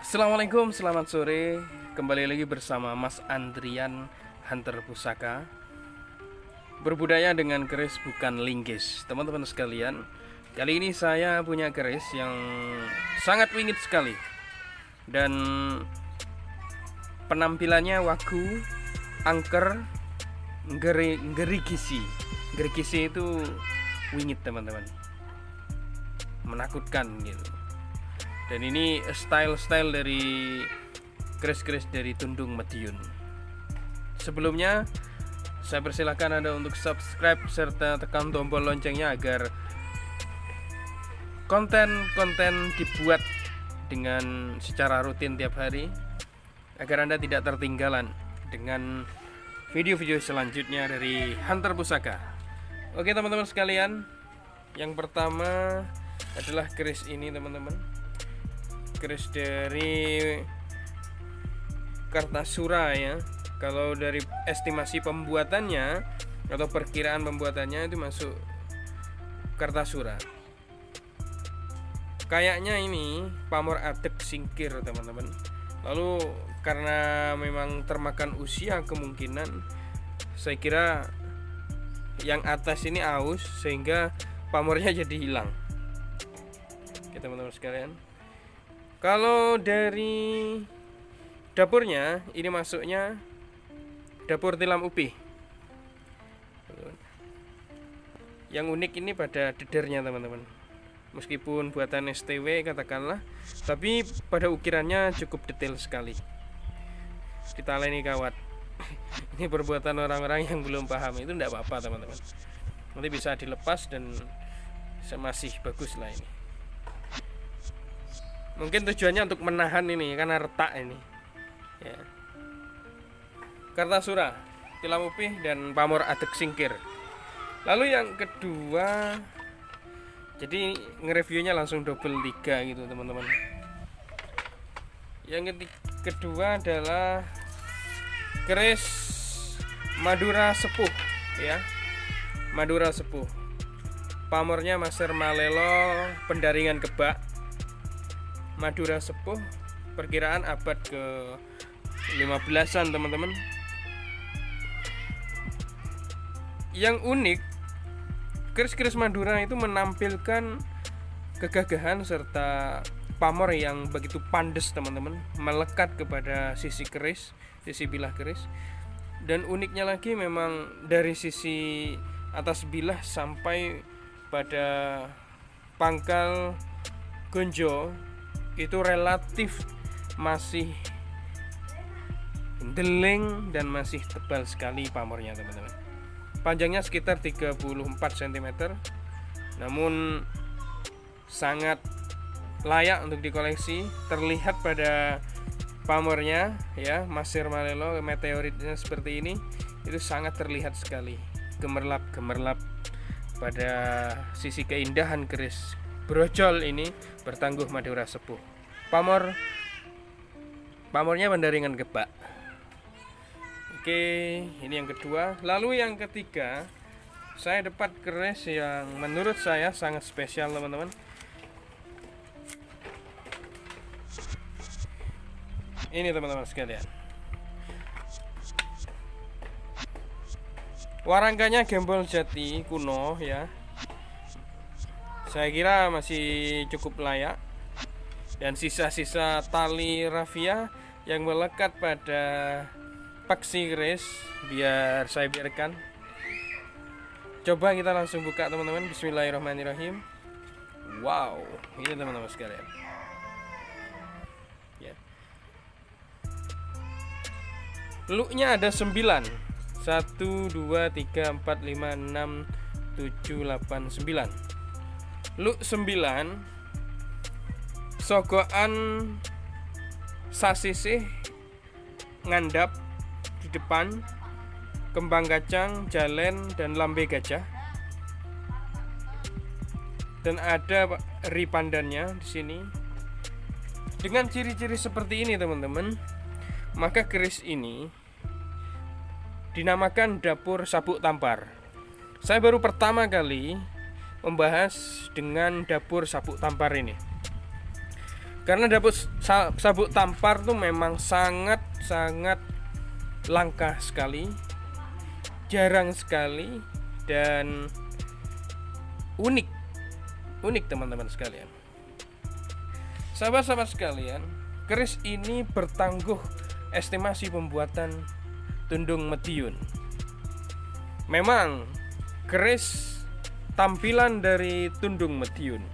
Assalamualaikum, selamat sore. Kembali lagi bersama Mas Andrian Hunter Pusaka. Berbudaya dengan keris bukan linggis. Teman-teman sekalian, kali ini saya punya keris yang sangat wingit sekali. Dan penampilannya wagu, angker, gerigisi. Gerigisi itu wingit teman-teman, menakutkan gitu. Dan ini style dari keris-keris dari Tundung Madiun. Sebelumnya saya persilahkan Anda untuk subscribe serta tekan tombol loncengnya agar konten-konten dibuat dengan secara rutin tiap hari, agar Anda tidak tertinggalan dengan video-video selanjutnya dari Hunter Pusaka. Oke teman-teman sekalian, yang pertama adalah keris ini teman-teman. Keris dari Kartasura ya. Kalau dari estimasi pembuatannya atau perkiraan pembuatannya itu masuk Kartasura. Kayaknya ini pamor adek singkir teman-teman. Lalu karena memang termakan usia, kemungkinan saya kira yang atas ini aus sehingga pamornya jadi hilang. Oke teman-teman sekalian, kalau dari dapurnya, ini masuknya dapur tilam upih. Yang unik ini pada dedernya teman-teman. Meskipun buatan STW katakanlah, tapi pada ukirannya cukup detail sekali. Ditaleni kawat. Ini perbuatan orang-orang yang belum paham, itu tidak apa-apa teman-teman. Nanti bisa dilepas dan masih bagus lah ini. Mungkin tujuannya untuk menahan ini karena retak ini ya. Kartasura, tilam upih dan pamor adek singkir. Lalu yang kedua, jadi nge-reviewnya langsung double 3 gitu teman-teman. Yang kedua adalah keris Madura Sepuh ya. Madura Sepuh, pamornya Maser Malelo, pendaringan kebak. Madura Sepuh, perkiraan abad ke 15-an teman-teman. Yang unik, keris-keris Madura itu menampilkan kegagahan serta pamor yang begitu pandes teman-teman, melekat kepada sisi keris, sisi bilah keris. Dan uniknya lagi memang dari sisi atas bilah sampai pada pangkal gonjo itu relatif masih deling dan masih tebal sekali pamornya teman-teman. Panjangnya sekitar 34 cm, namun sangat layak untuk dikoleksi. Terlihat pada pamornya ya, Maser Malelo meteoritnya seperti ini, itu sangat terlihat sekali gemerlap pada sisi keindahan keris brojol ini bertangguh Madura Sepuh. Pamornya pendaringan gebak. Oke, ini yang kedua. Lalu yang ketiga, saya dapat keris yang menurut saya sangat spesial teman-teman. Ini teman-teman sekalian, warangkanya gembol jati kuno ya. Saya kira masih cukup layak. Dan sisa-sisa tali rafia yang melekat pada paksi keris biar saya biarkan. Coba kita langsung buka teman-teman. Bismillahirrahmanirrahim. Wow, ini teman-teman sekalian ya. Looknya ada 9. 1, 2, 3, 4, 5, 6, 7, 8, 9. Look 9, sogokan sasisih ngandap di depan, kembang kacang, jalen dan lambe gajah. Dan ada ripandannya di sini. Dengan ciri-ciri seperti ini teman-teman, maka keris ini dinamakan dapur sabuk tampar. Saya baru pertama kali membahas dengan dapur sabuk tampar ini. Karena sabuk tampar tuh memang sangat langka sekali, jarang sekali, dan unik teman-teman sekalian. Sahabat-sahabat sekalian, keris ini bertangguh estimasi pembuatan Tundung Mediun. Memang keris tampilan dari Tundung Mediun,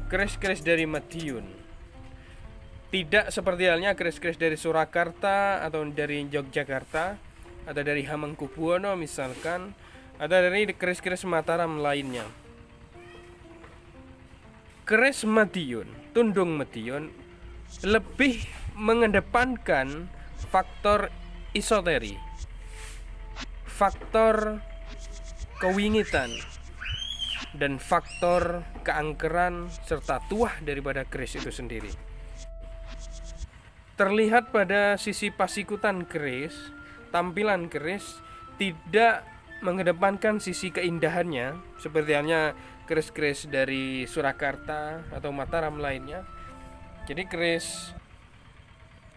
keris-keris dari Mediun, tidak seperti halnya keris-keris dari Surakarta atau dari Yogyakarta atau dari Hamengkubuwono misalkan, atau dari keris-keris Mataram lainnya. Keris Mediun, Tundung Mediun lebih mengedepankan faktor isoteri, faktor kewingitan, dan faktor keangkeran serta tuah daripada keris itu sendiri. Terlihat pada sisi pasikutan keris, tampilan keris tidak mengedepankan sisi keindahannya seperti halnya keris-keris dari Surakarta atau Mataram lainnya. Jadi keris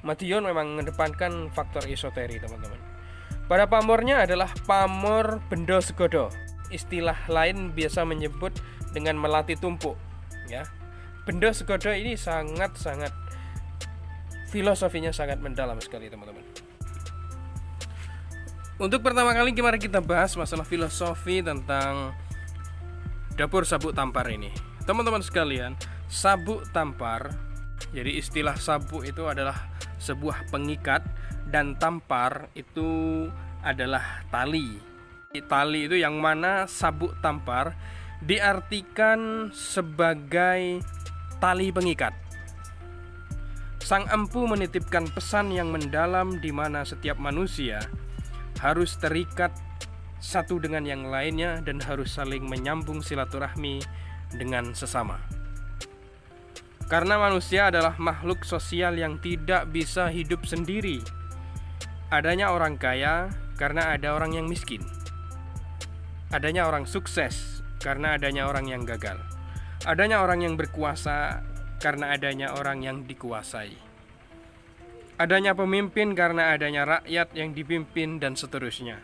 Mediun memang mengedepankan faktor isoteri, teman-teman. Pada pamornya adalah pamor bendo segodo. Istilah lain biasa menyebut dengan melati tumpuk, ya. Bendo segodo ini sangat filosofinya sangat mendalam sekali, teman-teman. Untuk pertama kali mari kita bahas masalah filosofi tentang dapur sabuk tampar ini. Teman-teman sekalian, sabuk tampar, jadi istilah sabuk itu adalah sebuah pengikat dan tampar itu adalah tali. Tali itu yang mana sabuk tampar diartikan sebagai tali pengikat. Sang Empu menitipkan pesan yang mendalam di mana setiap manusia harus terikat satu dengan yang lainnya dan harus saling menyambung silaturahmi dengan sesama. Karena manusia adalah makhluk sosial yang tidak bisa hidup sendiri. Adanya orang kaya karena ada orang yang miskin. Adanya orang sukses karena adanya orang yang gagal. Adanya orang yang berkuasa karena adanya orang yang dikuasai. Adanya pemimpin karena adanya rakyat yang dipimpin, dan seterusnya.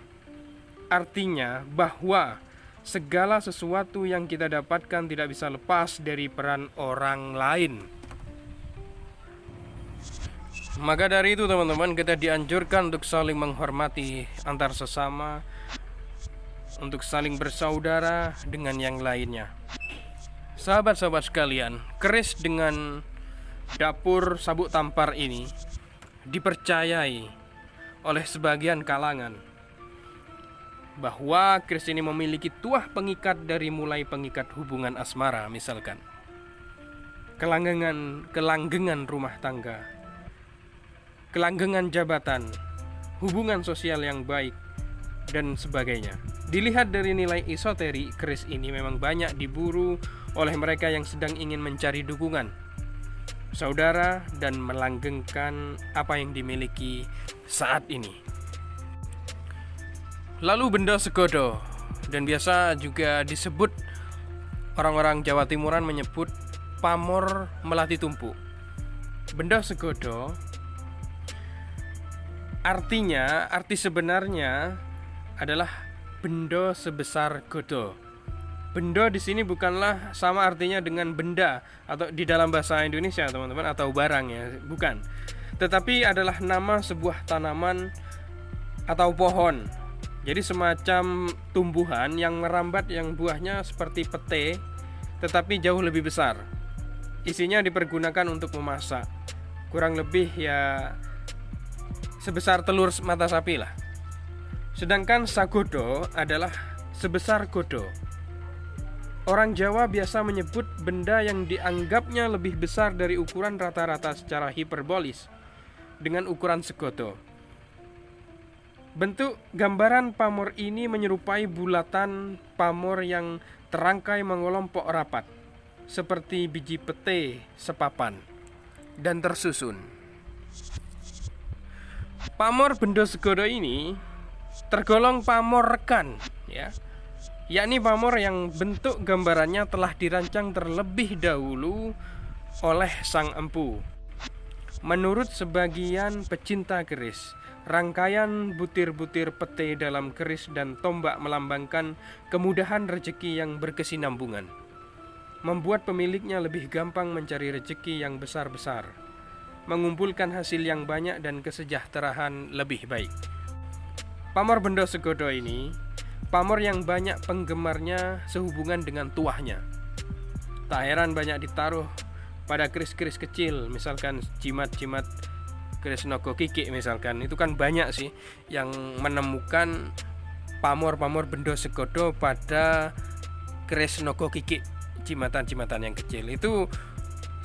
Artinya bahwa segala sesuatu yang kita dapatkan tidak bisa lepas dari peran orang lain. Maka dari itu teman-teman, kita dianjurkan untuk saling menghormati antar sesama, untuk saling bersaudara dengan yang lainnya. Sahabat-sahabat sekalian, keris dengan dapur sabuk tampar ini dipercayai oleh sebagian kalangan bahwa keris ini memiliki tuah pengikat dari mulai pengikat hubungan asmara, misalkan kelanggengan rumah tangga, kelanggengan jabatan, hubungan sosial yang baik, dan sebagainya. Dilihat dari nilai esoteri, keris ini memang banyak diburu oleh mereka yang sedang ingin mencari dukungan saudara dan melanggengkan apa yang dimiliki saat ini. Lalu benda segodo, dan biasa juga disebut orang-orang Jawa Timuran menyebut pamor melati tumpuk. Benda segodo arti sebenarnya adalah benda sebesar godo. Benda di sini bukanlah sama artinya dengan benda atau di dalam bahasa Indonesia, teman-teman, atau barang, ya, bukan. Tetapi adalah nama sebuah tanaman atau pohon. Jadi semacam tumbuhan yang merambat, yang buahnya seperti pete tetapi jauh lebih besar. Isinya dipergunakan untuk memasak. Kurang lebih ya sebesar telur mata sapi lah. Sedangkan sagodo adalah sebesar godo. Orang Jawa biasa menyebut benda yang dianggapnya lebih besar dari ukuran rata-rata secara hiperbolis dengan ukuran segodo. Bentuk gambaran pamor ini menyerupai bulatan pamor yang terangkai mengelompok rapat, seperti biji pete sepapan dan tersusun. Pamor benda segodo ini tergolong pamor rekan, ya, yakni pamor yang bentuk gambarannya telah dirancang terlebih dahulu oleh sang empu. Menurut sebagian pecinta keris, rangkaian butir-butir pete dalam keris dan tombak melambangkan kemudahan rezeki yang berkesinambungan, membuat pemiliknya lebih gampang mencari rezeki yang besar-besar, mengumpulkan hasil yang banyak dan kesejahteraan lebih baik. Pamor Bendo Segodo ini pamor yang banyak penggemarnya sehubungan dengan tuahnya. Tak heran banyak ditaruh pada keris-keris kecil, misalkan jimat-jimat keris Nogo Kiki misalkan. Itu kan banyak sih yang menemukan pamor-pamor Bendo Segodo pada keris Nogo Kiki, jimatan-jimatan yang kecil. Itu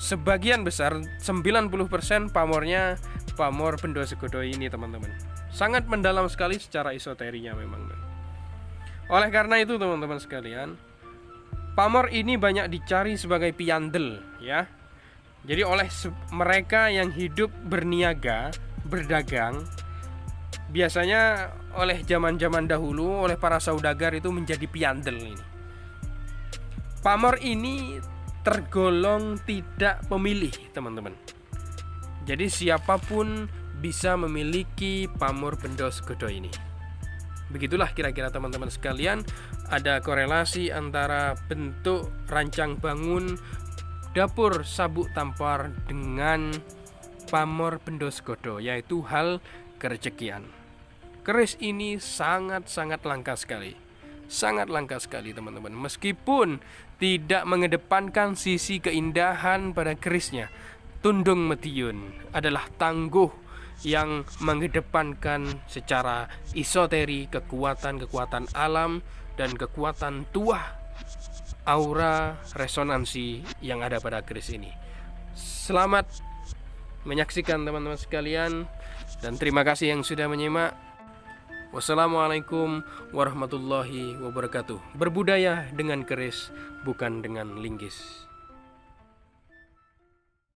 sebagian besar 90% pamornya pamor Bendo Segodo ini, teman-teman. Sangat mendalam sekali secara esoterinya memang. Oleh karena itu, teman-teman sekalian, pamor ini banyak dicari sebagai piandel, ya. Jadi oleh mereka yang hidup berniaga, berdagang, biasanya oleh zaman-zaman dahulu oleh para saudagar itu menjadi piandel ini. Pamor ini tergolong tidak pemilih, teman-teman. Jadi siapapun bisa memiliki pamor Bendo Segodo ini. Begitulah kira-kira teman-teman sekalian, ada korelasi antara bentuk rancang bangun dapur Sabuk Tampar dengan pamor Bendo Segodo, yaitu hal kerezekian. Keris ini sangat-sangat langka sekali. Sangat langka sekali, teman-teman. Meskipun tidak mengedepankan sisi keindahan pada kerisnya, Tundung Mediun adalah tangguh yang mengedepankan secara esoteri kekuatan-kekuatan alam dan kekuatan tuah, aura resonansi yang ada pada keris ini. Selamat menyaksikan teman-teman sekalian, dan terima kasih yang sudah menyimak. Wassalamualaikum warahmatullahi wabarakatuh. Berbudaya dengan keris, bukan dengan linggis.